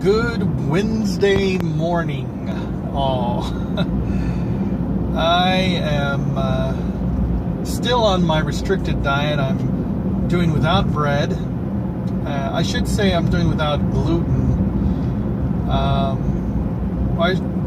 Good Wednesday morning, all. I am still on my restricted diet. I'm doing without bread. I should say I'm doing without gluten.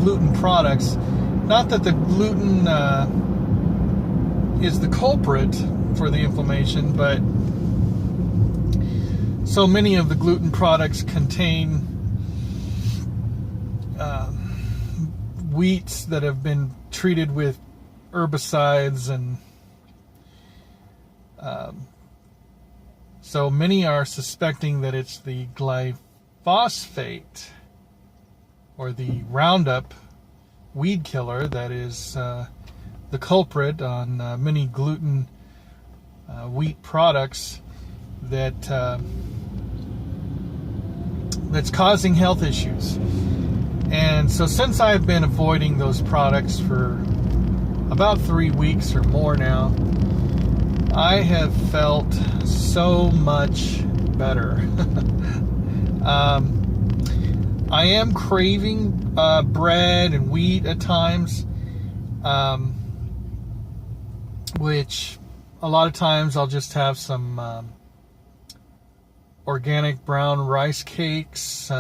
Gluten products. Not that the gluten is the culprit for the inflammation, but so many of the gluten products contain wheats that have been treated with herbicides, and so many are suspecting that it's the glyphosate or the Roundup weed killer that is the culprit on many gluten wheat products that's causing health issues. And so since I've been avoiding those products for about 3 weeks or more now, I have felt so much better. I am craving bread and wheat at times, which a lot of times I'll just have some organic brown rice cakes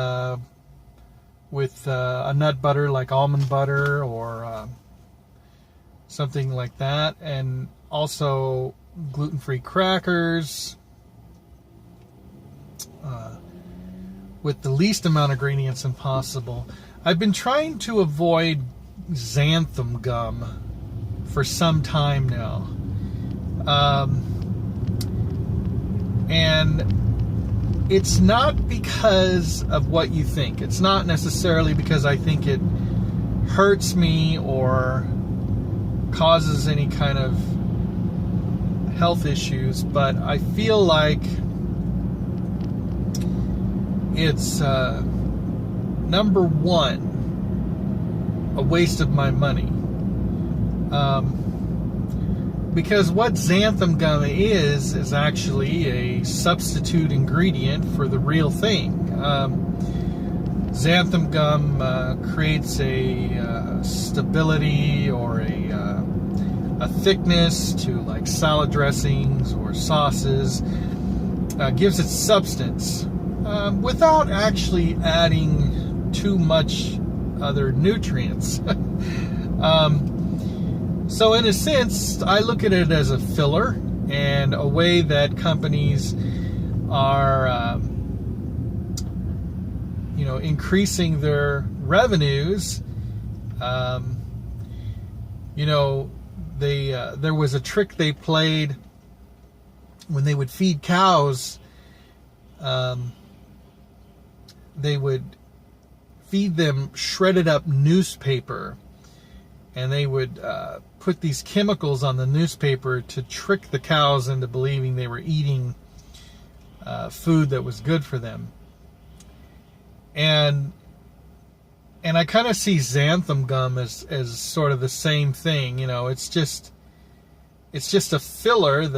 with a nut butter like almond butter or something like that, and also gluten-free crackers with the least amount of ingredients impossible. I've been trying to avoid xanthan gum for some time now, and it's not because of what you think. It's not necessarily because I think it hurts me or causes any kind of health issues, but I feel like it's number one, a waste of my money. Because what xanthan gum is actually a substitute ingredient for the real thing. Xanthan gum creates a stability or a thickness to like salad dressings or sauces, gives it substance without actually adding too much other nutrients. So in a sense, I look at it as a filler and a way that companies are, increasing their revenues. There was a trick they played when they would feed cows. They would feed them shredded up newspaper, and they would put these chemicals on the newspaper to trick the cows into believing they were eating food that was good for them. And I kind of see xanthan gum as sort of the same thing. It's just a filler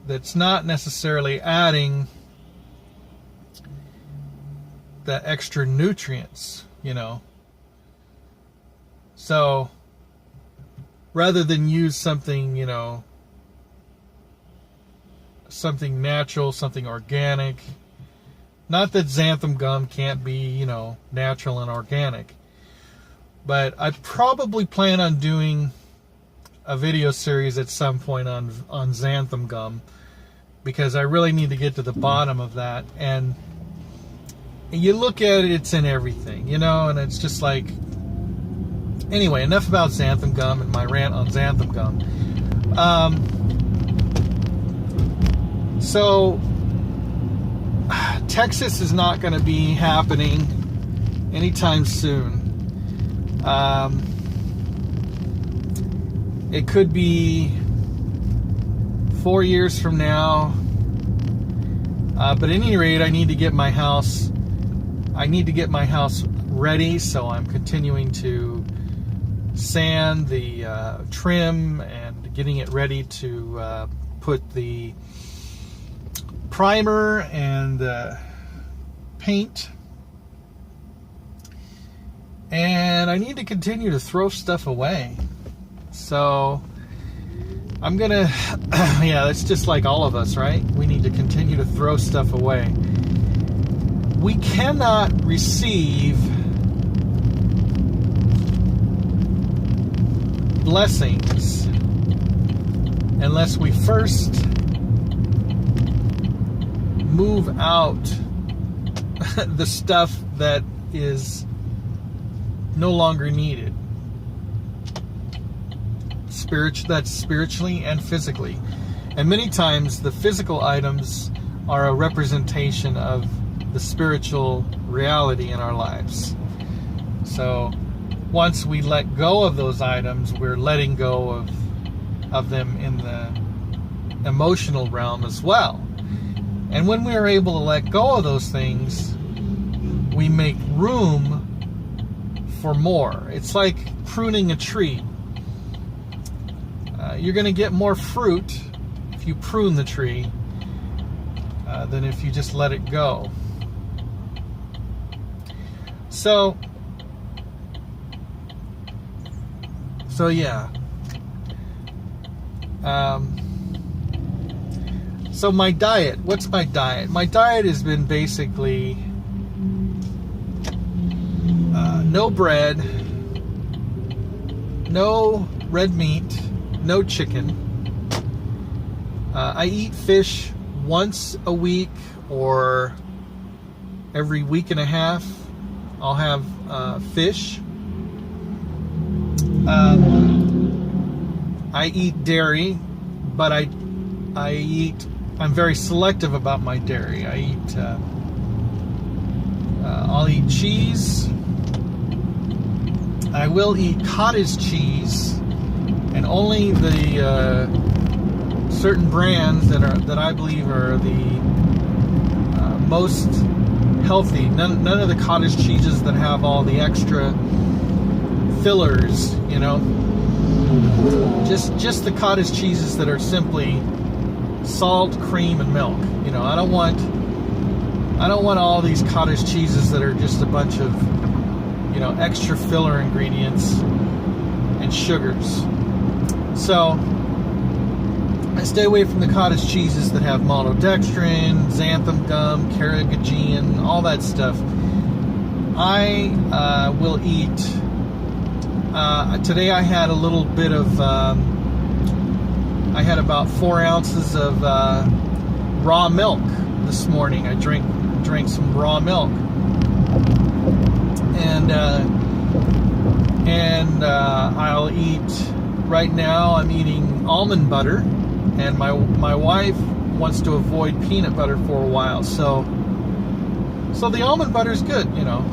that's not necessarily adding the extra nutrients, So rather than use something, something natural, something organic, not that xanthan gum can't be, natural and organic, but I probably plan on doing a video series at some point on xanthan gum, because I really need to get to the bottom of that. And you look at it, it's in everything, and it's just like, anyway, enough about xanthan gum and my rant on xanthan gum. So Texas is not going to be happening anytime soon. It could be 4 years from now. But at any rate, I need to get my house ready, so I'm continuing to sand the trim and getting it ready to put the primer and paint And I need to continue to throw stuff away. So I'm gonna, yeah, that's just like all of us, right? We need to continue to throw stuff away. We cannot receive blessings unless we first move out the stuff that is no longer needed. That's spiritually and physically. And many times the physical items are a representation of the spiritual reality in our lives. So once we let go of those items, we're letting go of them in the emotional realm as well. And when we are able to let go of those things, we make room for more. It's like pruning a tree. You're going to get more fruit if you prune the tree than if you just let it go. So yeah. So my diet. What's my diet? My diet has been basically no bread, no red meat, no chicken. I eat fish once a week or every week and a half. I'll have fish. I eat dairy, but I'm very selective about my dairy. I'll eat cheese. I will eat cottage cheese, and only the certain brands that I believe are the most healthy. None of the cottage cheeses that have all the extra fillers, you know. Just the cottage cheeses that are simply salt, cream, and milk. You know, I don't want all these cottage cheeses that are just a bunch of, you know, extra filler ingredients and sugars. So I stay away from the cottage cheeses that have maltodextrin, xanthan gum, carrageenan, all that stuff. I will eat. Today I had a little bit of. I had about 4 ounces of raw milk this morning. I drank some raw milk, and I'll eat. Right now, I'm eating almond butter, and my wife wants to avoid peanut butter for a while. So the almond butter is good, you know.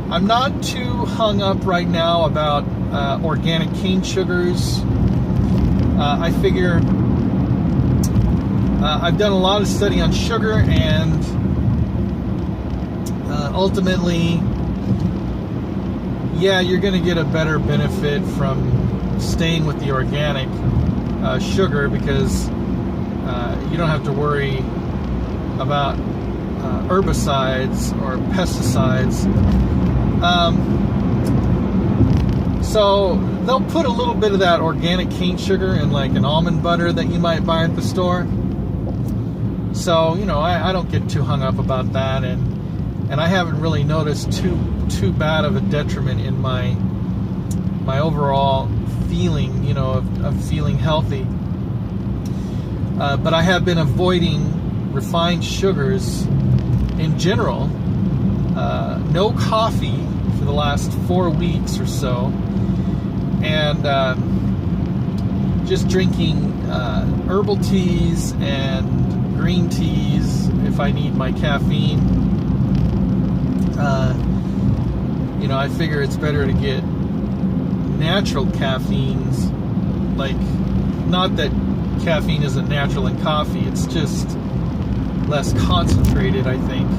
I'm not too hung up right now about organic cane sugars. I figure I've done a lot of study on sugar, and ultimately, yeah, you're going to get a better benefit from staying with the organic sugar, because you don't have to worry about herbicides or pesticides. So they'll put a little bit of that organic cane sugar in like an almond butter that you might buy at the store. So, you know, I don't get too hung up about that, and I haven't really noticed too bad of a detriment in my overall feeling, you know, of feeling healthy. But I have been avoiding refined sugars in general. No coffee for the last 4 weeks or so, and just drinking herbal teas and green teas if I need my caffeine. You know, I figure it's better to get natural caffeines, like, not that caffeine isn't natural in coffee, it's just less concentrated, I think.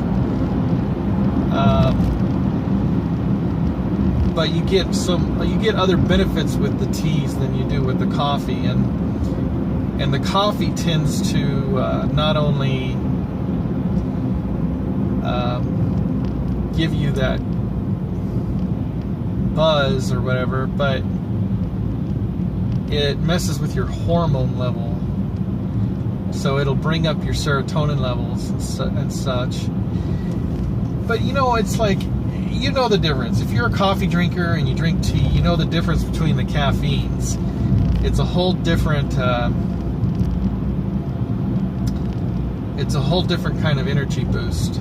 But you get other benefits with the teas than you do with the coffee, and the coffee tends to not only give you that buzz or whatever, but it messes with your hormone level. So it'll bring up your serotonin levels and such. But you know, it's like, you know the difference. If you're a coffee drinker and you drink tea, you know the difference between the caffeines. It's a whole different kind of energy boost.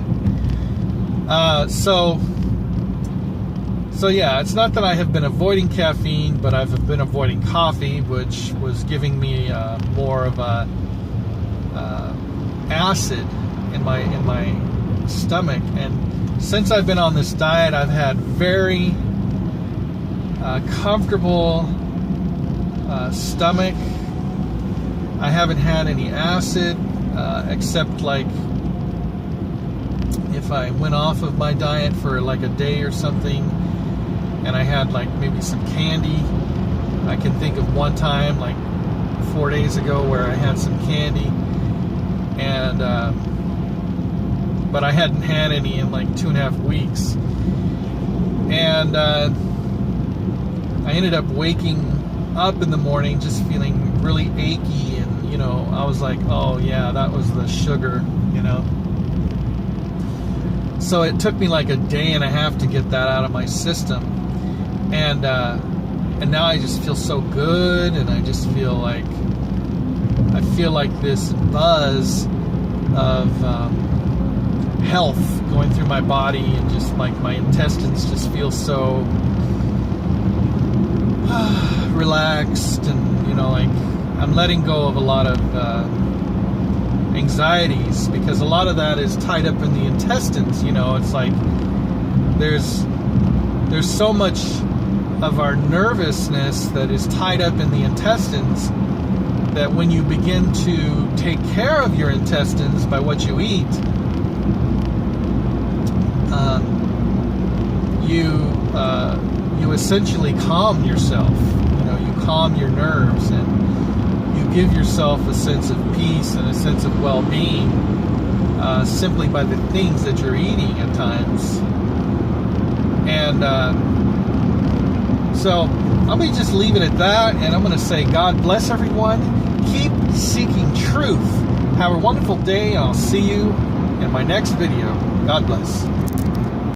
So yeah, it's not that I have been avoiding caffeine, but I've been avoiding coffee, which was giving me more of a acid in my stomach. And since I've been on this diet, I've had very comfortable stomach. I haven't had any acid, except like if I went off of my diet for like a day or something and I had like maybe some candy. I can think of one time like 4 days ago where I had some candy, and but I hadn't had any in like 2.5 weeks, and I ended up waking up in the morning just feeling really achy, and you know, I was like, oh yeah, that was the sugar, you know. So it took me like a day and a half to get that out of my system, and now I just feel so good, and I just feel like this buzz of health going through my body, and just like my intestines just feel so relaxed, and you know, like I'm letting go of a lot of anxieties, because a lot of that is tied up in the intestines. You know, it's like there's so much of our nervousness that is tied up in the intestines, that when you begin to take care of your intestines by what you eat, you essentially calm yourself. You know, you calm your nerves, and you give yourself a sense of peace and a sense of well-being simply by the things that you're eating at times. And so I'm going to just leave it at that, and I'm going to say God bless everyone. Keep seeking truth. Have a wonderful day, and I'll see you in my next video. God bless.